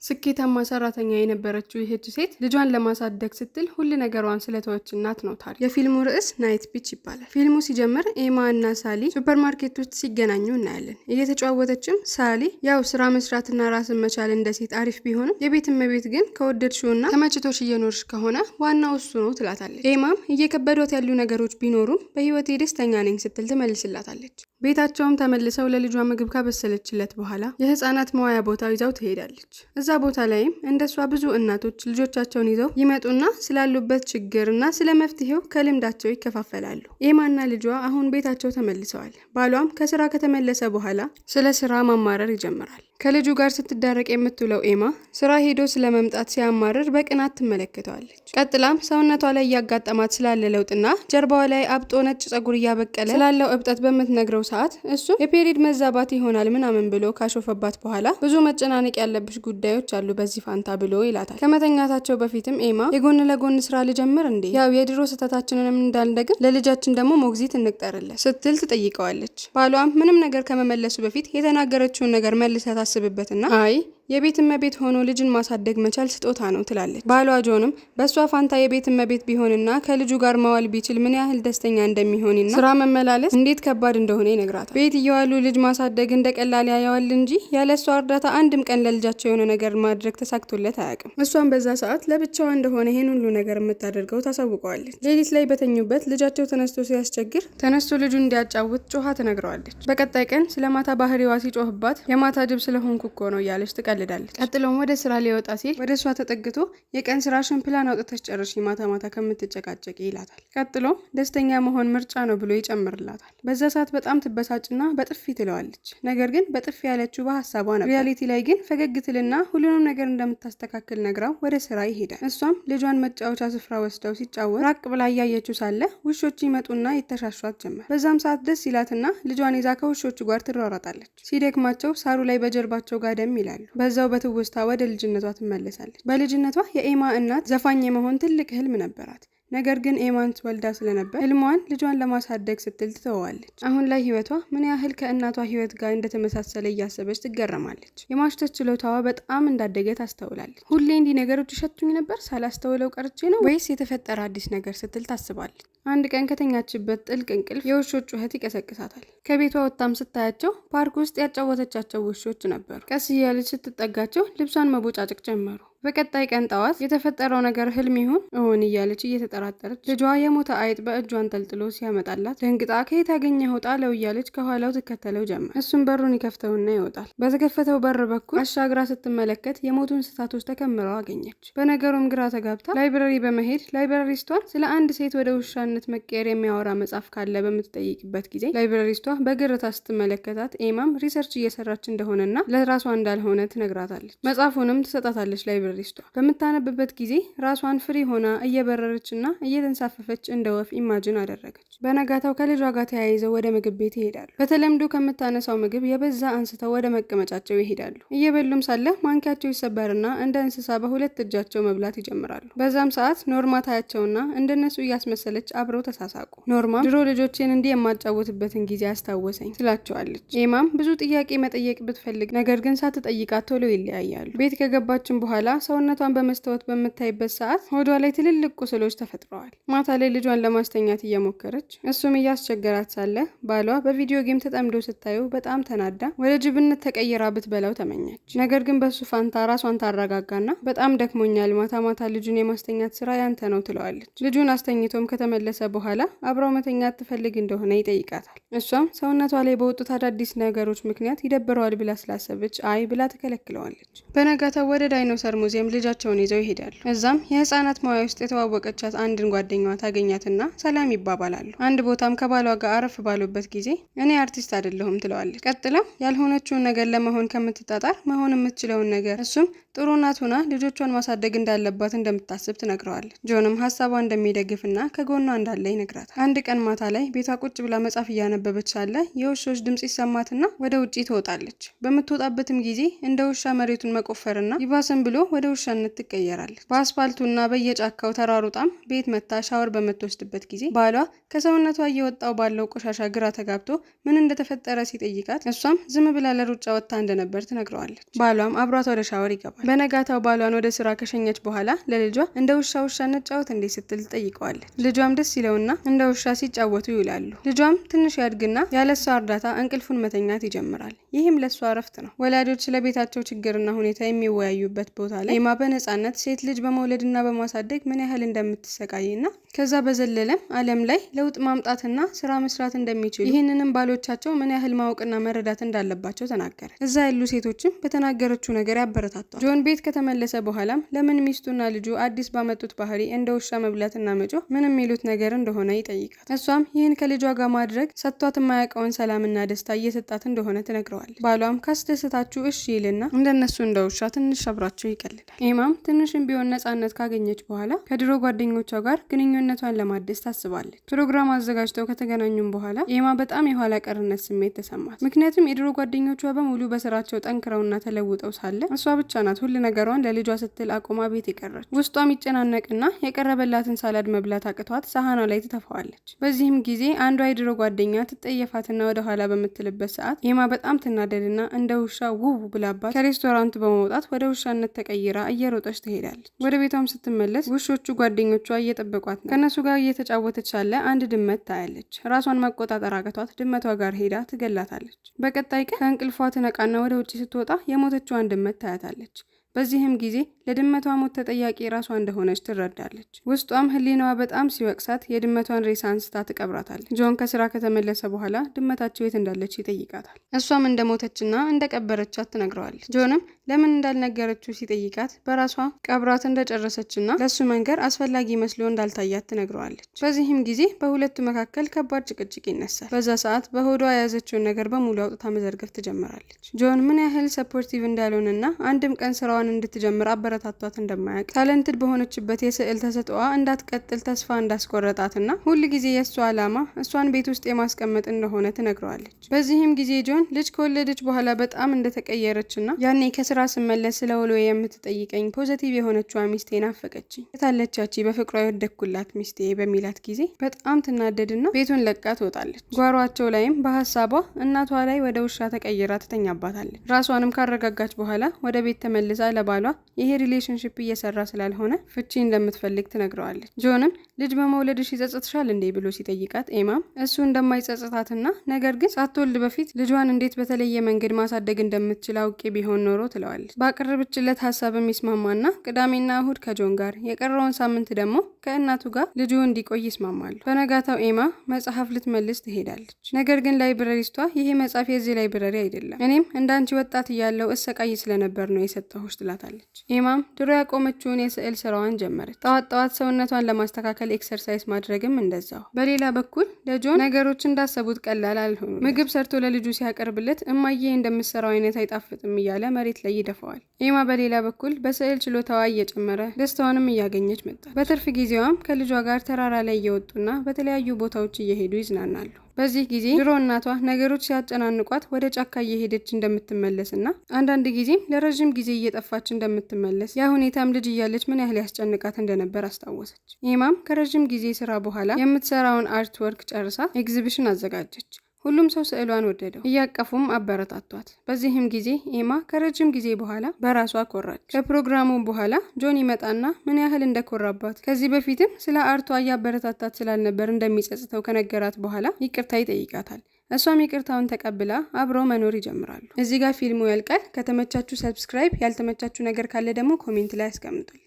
ስኬታማ ሰራተኛ የነበረችው ይህች ሴት ልጇን ለማሳደግ ስትል ሁሉ ነገሯን ስለተወች እናት ነው ታሪክ። የፊልሙ ርዕስ ናይት ቢች ይባላል። ፊልሙ ሲጀምር ኤማ እና ሳሊ ሱፐርማርኬት ውስጥ ሲገናኙ እናያለን። እየተጫወተችም ሳሊ ያው ስራ መስራትና ራስን መቻል እንደ ሴት አሪፍ ቢሆንም የቤት እመቤት ግን ከወደድሽውና ተመችቶሽ እየኖርሽ ከሆነ ዋናው እሱ ነው ትላታለች። ኤማም እየከበዷት ያሉ ነገሮች ቢኖሩም በህይወቴ ደስተኛ ነኝ ስትል ትመልስላታለች። ቤታቸውም ተመልሰው ለልጇ ምግብ ካበሰለችለት በኋላ የህፃናት መዋያ ቦታ ይዛው ትሄዳለች። እዛ ቦታ ላይም እንደሷ ብዙ እናቶች ልጆቻቸውን ይዘው ይመጡና ስላሉበት ችግርና ስለ መፍትሄው ከልምዳቸው ይከፋፈላሉ። ኤማና ልጇ አሁን ቤታቸው ተመልሰዋል። ባሏም ከስራ ከተመለሰ በኋላ ስለ ስራ ማማረር ይጀምራል። ከልጁ ጋር ስትዳረቅ የምትውለው ኤማ ስራ ሄዶ ስለመምጣት ሲያማርር በቅናት ትመለከተዋለች። ቀጥላም ሰውነቷ ላይ እያጋጠማት ስላለ ለውጥና ጀርባዋ ላይ አብጦ ነጭ ጸጉር እያበቀለ ስላለው እብጠት በምትነግረው ሰዓት እሱ የፔሪድ መዛባት ይሆናል ምናምን ብሎ ካሾፈባት በኋላ ብዙ መጨናነቅ ያለብሽ ጉዳዮች አሉ በዚህ ፋንታ ብሎ ይላታል። ከመተኛታቸው በፊትም ኤማ የጎን ለጎን ስራ ልጀምር እንዴ? ያው የድሮ ስህተታችንንም እንዳልደግም ለልጃችን ደግሞ ሞግዚት እንቅጠርለት ስትል ትጠይቀዋለች። ባሏም ምንም ነገር ከመመለሱ በፊት የተናገረችውን ነገር መልሰት አስብበትና አይ የቤት እመቤት ሆኖ ልጅን ማሳደግ መቻል ስጦታ ነው ትላለች። ባሏ ጆንም በሷ ፋንታ የቤት እመቤት ቢሆንና ከልጁ ጋር መዋል ቢችል ምን ያህል ደስተኛ እንደሚሆንና ስራ መመላለስ እንዴት ከባድ እንደሆነ ይነግራታል። ቤት እየዋሉ ልጅ ማሳደግ እንደቀላል ያያዋል እንጂ ያለሷ እርዳታ አንድም ቀን ለልጃቸው የሆነ ነገር ማድረግ ተሳክቶለት አያውቅም። እሷም በዛ ሰዓት ለብቻዋ እንደሆነ ይሄን ሁሉ ነገር የምታደርገው ታሳውቀዋለች። ሌሊት ላይ በተኙበት ልጃቸው ተነስቶ ሲያስቸግር ተነስቶ ልጁን እንዲያጫውት ጮሃ ትነግረዋለች። በቀጣይ ቀን ስለማታ ባህሪዋ ሲጮህባት የማታ ጅብ ስለሆንኩ እኮ ነው እያለች ትቀልዳለች። ቀጥሎም ወደ ስራ ሊወጣ ሲል ወደ እሷ ተጠግቶ የቀን ስራሽን ፕላን አውጥተሽ ጨርሺ ማታ ማታ ከምትጨቃጨቂ ይላታል። ቀጥሎም ደስተኛ መሆን ምርጫ ነው ብሎ ይጨምርላታል። በዛ ሰዓት በጣም ትበሳጭና በጥፊ ትለዋለች። ነገር ግን በጥፊ ያለችው በሀሳቧ ነበር። ሪያሊቲ ላይ ግን ፈገግ ትልና ሁሉንም ነገር እንደምታስተካክል ነግራው ወደ ስራ ይሄዳል። እሷም ልጇን መጫወቻ ስፍራ ወስደው ሲጫወት ራቅ ብላ እያየችው ሳለ ውሾች ይመጡና ይተሻሿት ጀመር። በዛም ሰዓት ደስ ይላትና ልጇን ይዛ ከውሾቹ ጋር ትሯሯጣለች። ሲደክማቸው ሳሩ ላይ በጀርባቸው ጋደም ይላሉ። በዛው በትውስታ ወደ ልጅነቷ ትመለሳለች። በልጅነቷ የኤማ እናት ዘፋኝ የመሆን ትልቅ ህልም ነበራት። ነገር ግን ኤማን ወልዳ ስለነበር ህልሟን ልጇን ለማሳደግ ስትል ትተዋለች። አሁን ላይ ህይወቷ ምን ያህል ከእናቷ ህይወት ጋር እንደተመሳሰለ እያሰበች ትገረማለች። የማሽተት ችሎታዋ በጣም እንዳደገ ታስተውላለች። ሁሌ እንዲህ ነገሮች ይሸቱኝ ነበር ሳላስተውለው ቀርቼ ነው ወይስ የተፈጠረ አዲስ ነገር ስትል ታስባለች። አንድ ቀን ከተኛችበት ጥልቅ እንቅልፍ የውሾች ጩኸት ይቀሰቅሳታል። ከቤቷ ወጣም ስታያቸው ፓርክ ውስጥ ያጫወተቻቸው ውሾች ነበሩ። ቀስ እያለች ስትጠጋቸው ልብሷን መቦጫጨቅ ጀመሩ። በቀጣይ ቀን ጠዋት የተፈጠረው ነገር ህልም ይሁን እውን እያለች እየተጠራጠረች ልጇ የሞተ አይጥ በእጇን ጠልጥሎ ሲያመጣላት ደንግጣ ከየት ያገኘኸው ጣለው እያለች ከኋላው ትከተለው ጀመር። እሱም በሩን ይከፍተውና ይወጣል። በተከፈተው በር በኩል አሻግራ ስትመለከት የሞቱ እንስሳቶች ተከምረው አገኘች። በነገሩም ግራ ተጋብታ ላይብረሪ በመሄድ ላይብረሪስቷን ስለ አንድ ሴት ወደ ውሻነት መቀየር የሚያወራ መጽሐፍ ካለ በምትጠይቅበት ጊዜ ላይብረሪስቷ በግርታ ስትመለከታት ኤማም ሪሰርች እየሰራች እንደሆነና ለራሷ እንዳልሆነ ትነግራታለች። መጽሐፉንም ትሰጣታለች። ላይብረሪስቷ በምታነብበት ጊዜ ራሷን ፍሪ ሆና እየበረረችና እየተንሳፈፈች እንደ ወፍ ኢማጂን አደረገች። በነጋታው ከልጇ ጋር ተያይዘው ወደ ምግብ ቤት ይሄዳሉ። በተለምዶ ከምታነሳው ምግብ የበዛ አንስተው ወደ መቀመጫቸው ይሄዳሉ። እየበሉም ሳለ ማንኪያቸው ይሰበርና እንደ እንስሳ በሁለት እጃቸው መብላት ይጀምራሉ። በዛም ሰዓት ኖርማ ታያቸውና እንደነሱ እያስመሰለች አብረው ተሳሳቁ። ኖርማ ድሮ ልጆችን እንዲህ የማጫወትበትን ጊዜ አስታወሰኝ ትላቸዋለች። ኤማም ብዙ ጥያቄ መጠየቅ ብትፈልግ ነገር ግን ሳትጠይቃት ቶሎ ይለያያሉ። ቤት ከገባችን በኋላ ሰውነቷን በመስተወት በምታይበት ሰዓት ሆዷ ላይ ትልልቅ ቁስሎች ተፈጥረዋል። ማታ ላይ ልጇን ለማስተኛት እየሞከረች እሱም እያስቸገራት ሳለ ባሏ በቪዲዮ ጌም ተጠምዶ ስታዩ በጣም ተናዳ ወደ ጅብነት ተቀይራ ብትበላው ተመኘች። ነገር ግን በሱ ፋንታ ራሷን ታረጋጋና በጣም ደክሞኛል፣ ማታ ማታ ልጁን የማስተኛት ስራ ያንተ ነው ትለዋለች። ልጁን አስተኝቶም ከተመለሰ በኋላ አብረው መተኛት ትፈልግ እንደሆነ ይጠይቃታል። እሷም ሰውነቷ ላይ በወጡት አዳዲስ ነገሮች ምክንያት ይደብረዋል ብላ ስላሰበች አይ ብላ ትከለክለዋለች። በነጋታው ወደ ዳይኖሰር ሙዚየም ልጃቸውን ይዘው ይሄዳሉ። እዛም የህፃናት መዋያ ውስጥ የተዋወቀቻት አንድን ጓደኛዋ ታገኛትና ሰላም ይባባላሉ። አንድ ቦታም ከባሏ ጋር አረፍ ባሉበት ጊዜ እኔ አርቲስት አይደለሁም ትለዋለች። ቀጥላ ያልሆነችውን ነገር ለመሆን ከምትጣጣር መሆን የምትችለውን ነገር እሱም ጥሩ እናት ሆና ልጆቿን ማሳደግ እንዳለባት እንደምታስብ ትነግረዋለች። ጆንም ሀሳቧ እንደሚደግፍና ከጎኗ እንዳለ ይነግራታል። አንድ ቀን ማታ ላይ ቤቷ ቁጭ ብላ መጽሐፍ እያነበበች ሳለ የውሾች ድምጽ ይሰማትና ወደ ውጪ ትወጣለች። በምትወጣበትም ጊዜ እንደ ውሻ መሬቱን መቆፈርና ይባስም ብሎ ወደ ውሻነት ትቀየራለች። በአስፓልቱና በየጫካው ተራሩጣም ቤት መታ ሻወር በምትወስድበት ጊዜ ባሏ ከሰውነቷ እየወጣው ባለው ቆሻሻ ግራ ተጋብቶ ምን እንደተፈጠረ ሲጠይቃት እሷም ዝም ብላ ለሩጫ ወጥታ እንደነበር ትነግረዋለች። ባሏም አብሯት ወደ ሻወር ይገባል። በነጋታው ባሏን ወደ ስራ ከሸኘች በኋላ ለልጇ እንደ ውሻ እንጫወት እንዴ ስትል ትጠይቀዋለች። ልጇም ደስ ይለውና እንደ ውሻ ሲጫወቱ ይውላሉ። ልጇም ትንሽ ያድግና ያለሷ እርዳታ እንቅልፉን መተኛት ይጀምራል። ይህም ለሷ እረፍት ነው። ወላጆች ስለቤታቸው ችግርና ሁኔታ የሚወያዩበት ቦታ ላይ ኤማ በነጻነት ሴት ልጅ በመውለድና በማሳደግ ምን ያህል እንደምትሰቃይና ከዛ በዘለለም ዓለም ላይ ለውጥ ማምጣትና ስራ መስራት እንደሚችሉ ይህንንም ባሎቻቸው ምን ያህል ማወቅና መረዳት እንዳለባቸው ተናገረ። እዛ ያሉ ሴቶችም በተናገረችው ነገር ያበረታቷል። ጆን ቤት ከተመለሰ በኋላም ለምን ሚስቱና ልጁ አዲስ ባመጡት ባህሪ እንደ ውሻ መብላትና መጮህ ምን የሚሉት ነገር እንደሆነ ይጠይቃል። እሷም ይህን ከልጇ ጋር ማድረግ ሰጥቷት የማያውቀውን ሰላምና ደስታ እየሰጣት እንደሆነ ትነግረዋለች። ባሏም ካስደሰታችሁ እሺ ይልና እንደነሱ እንደ ውሻ ትንሽ አብራቸው ይቀልዳል። ኤማም ትንሽም ቢሆን ነጻነት ካገኘች በኋላ ከድሮ ጓደኞቿ ጋር ግንኙነቷን ለማደስ ታስባለች። ፕሮግራም አዘጋጅተው ከተገናኙም በኋላ ኤማ በጣም የኋላ ቀርነት ስሜት ተሰማት። ምክንያቱም የድሮ ጓደኞቿ በሙሉ በስራቸው ጠንክረውና ተለውጠው ሳለ እሷ ብቻ ናት ሁሉ ነገሯን ለልጇ ስትል አቆማ ቤት የቀረች። ውስጧም ይጨናነቅና የቀረበላትን ሳላድ መብላት አቅቷት ሳህኗ ላይ ትተፋዋለች። በዚህም ጊዜ አንዷ የድሮ ጓደኛ ትጠየፋትና ወደ ኋላ በምትልበት ሰዓት ኤማ በጣም ትናደድና እንደ ውሻ ውው ብላባት ከሬስቶራንቱ በመውጣት ወደ ውሻነት ተቀይራ እየሮጠች ትሄዳለች። ወደ ቤቷም ስትመለስ ውሾቹ ጓደኞቿ እየጠበቋት ነው። ከነሱ ጋር እየተጫወተች ሳለ አንድ ድመት ታያለች። ራሷን መቆጣጠር አቅቷት ድመቷ ጋር ሄዳ ትገላታለች። በቀጣይ ቀን ከእንቅልፏ ትነቃና ወደ ውጭ ስትወጣ የሞተችዋን ድመት ታያታለች። በዚህም ጊዜ ለድመቷ ሞት ተጠያቂ ራሷ እንደሆነች ትረዳለች። ውስጧም ህሊናዋ በጣም ሲወቅሳት የድመቷን ሬሳ አንስታ ትቀብራታለች። ጆን ከስራ ከተመለሰ በኋላ ድመታቸው የት እንዳለች ይጠይቃታል። እሷም እንደሞተችና እንደቀበረቻት ትነግረዋለች። ጆንም ለምን እንዳልነገረችው ሲጠይቃት በራሷ ቀብራት እንደጨረሰችና ለሱ መንገር አስፈላጊ መስሎ እንዳልታያት ትነግረዋለች። በዚህም ጊዜ በሁለቱ መካከል ከባድ ጭቅጭቅ ይነሳል። በዛ ሰዓት በሆዷ የያዘችውን ነገር በሙሉ አውጥታ መዘርገፍ ትጀምራለች። ጆን ምን ያህል ሰፖርቲቭ እንዳልሆነና አንድም ቀን ስራዋን እንድትጀምር አበረታቷት እንደማያውቅ ታለንትድ በሆነችበት የስዕል ተሰጥኦዋ እንዳትቀጥል ተስፋ እንዳስቆረጣትና ሁል ጊዜ የእሷ ዓላማ እሷን ቤት ውስጥ የማስቀመጥ እንደሆነ ትነግረዋለች። በዚህም ጊዜ ጆን ልጅ ከወለደች በኋላ በጣም እንደተቀየረችና ያኔ ከስራ ስመለስ ስለ ውሎ የምትጠይቀኝ ፖዚቲቭ የሆነችዋ ሚስቴ ናፈቀችኝ፣ የታለች ያቺ በፍቅሯ የወደኩላት ሚስቴ በሚላት ጊዜ በጣም ትናደድና ቤቱን ለቃ ትወጣለች። ጓሯቸው ላይም በሀሳቧ እናቷ ላይ ወደ ውሻ ተቀይራ ትተኛባታለች። ራሷንም ካረጋጋች በኋላ ወደ ቤት ተመልሳ ለባሏ ይሄ ሪሌሽንሺፕ እየሰራ ስላልሆነ ፍቺ እንደምትፈልግ ትነግረዋለች። ጆንም ልጅ በመውለድሽ ይጸጽትሻል እንዴ ብሎ ሲጠይቃት ኤማም እሱ እንደማይጸጽታትና ነገር ግን ሳትወልድ በፊት ልጇን እንዴት በተለየ መንገድ ማሳደግ እንደምትችል አውቄ ቢሆን ኖሮ ትለዋለች። ባቀረበችለት ሀሳብ የሚስማማና ቅዳሜና እሁድ ከጆን ጋር የቀረውን ሳምንት ደግሞ ከእናቱ ጋር ልጁ እንዲቆይ ይስማማሉ። በነጋታው ኤማ መጽሐፍ ልትመልስ ትሄዳለች። ነገር ግን ላይብረሪስቷ ይሄ መጽሐፍ የዚህ ላይብረሪ አይደለም፣ እኔም እንዳንቺ ወጣት እያለው እሰቃይ ስለነበር ነው የሰጠሁሽ ትላታለች። ኤማም ድሮ ያቆመችውን የስዕል ስራዋን ጀመረች። ጠዋት ሰውነቷን ለማስተካከል ኤክሰርሳይዝ ማድረግም እንደዛው። በሌላ በኩል ለጆን ነገሮች እንዳሰቡት ቀላል አልሆኑም። ምግብ ሰርቶ ለልጁ ሲያቀርብለት እማዬ እንደምትሰራው አይነት አይጣፍጥም እያለ መሬት ላይ ይደፋዋል። ኤማ በሌላ በኩል በስዕል ችሎታዋ እየጨመረ ደስታዋንም እያገኘች መጣ። በትርፍ ጊዜዋም ከልጇ ጋር ተራራ ላይ እየወጡና በተለያዩ ቦታዎች እየሄዱ ይዝናናሉ። በዚህ ጊዜ ድሮ እናቷ ነገሮች ሲያጨናንቋት ወደ ጫካ እየሄደች እንደምትመለስና አንዳንድ ጊዜም ለረጅም ጊዜ እየጠፋች እንደምትመለስ ያ ሁኔታም ልጅ እያለች ምን ያህል ያስጨንቃት እንደነበር አስታወሰች። ኤማም ከረጅም ጊዜ ስራ በኋላ የምትሰራውን አርት ወርክ ጨርሳ ኤግዚቢሽን አዘጋጀች። ሁሉም ሰው ስዕሏን ወደደው፣ እያቀፉም አበረታቷት። በዚህም ጊዜ ኤማ ከረጅም ጊዜ በኋላ በራሷ ኮራች። ከፕሮግራሙ በኋላ ጆን ይመጣና ምን ያህል እንደኮራባት ከዚህ በፊትም ስለ አርቷ እያበረታታት ስላልነበር እንደሚጸጽተው ከነገራት በኋላ ይቅርታ ይጠይቃታል። እሷም ይቅርታውን ተቀብላ አብረው መኖር ይጀምራሉ። እዚህ ጋር ፊልሙ ያልቃል። ከተመቻችሁ ሰብስክራይብ፣ ያልተመቻችሁ ነገር ካለ ደግሞ ኮሜንት ላይ አስቀምጡልኝ።